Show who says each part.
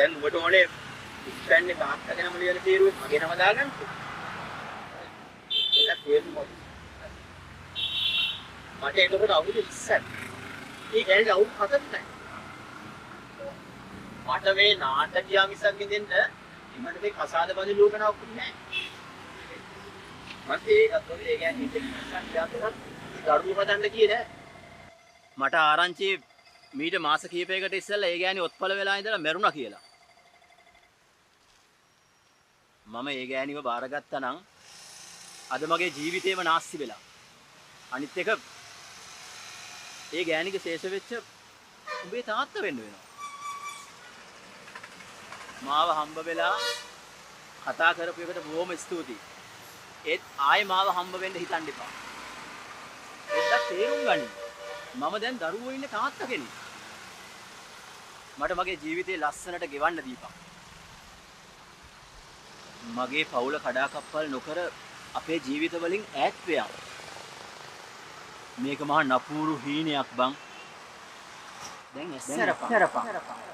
Speaker 1: දැන් උඹට ඕනේ ඉස්සන්නේ තාත්තගෙනම ලියන තීරුවේ මගේ නම දාගන්න. ඒක තේරුම් ගන්න. මට ඒකට අවුරුදු 20ක්. ඒ ගැන අවුරුදු 7ක් නැහැ. මට මේ නාටකීය මිසක් දෙන්න මට මේ කසාද බඳු ලෝකනාවක් නැහැ. මට ඒකත් ඔය ඒ කියන්නේ දරුවෝ හදන්න කියේ මට ආරංචි මීට මාස කිහිපයකට ඉස්සෙල්ලා ඒ ගෑණි ඔත්පල වෙලා ඉඳලා මැරුණා කියලා. මම ඒ ගෑණිව බාරගත්තා නම් අද මගේ ජීවිතේම නාස්ති වෙලා. අනිත් එක ඒ ගෑණිගේ ශේෂ වෙච්ච උඹේ තාත්තා වෙන්න වෙනවා. මාව හම්බ වෙලා කතා කරපු එකට බොහොම ස්තුතියි. ඒත් ආයේ මාව හම්බ වෙන්න හිතන්න එපා. එද්දක් තේරුම් ගන්න. මම දැන් දරුවෝ ඉන්නේ තාත්තා කෙනෙක්. මට මගේ ජීවිතේ ලස්සනට ගෙවන්න දීපන්. මගේ පවුල කඩාකප්පල් නොකර අපේ ජීවිත වලින් ඈත් වෙයන්. මේක මහා නපුරු හීනයක් බං. දැන් ඇස්සරපන්.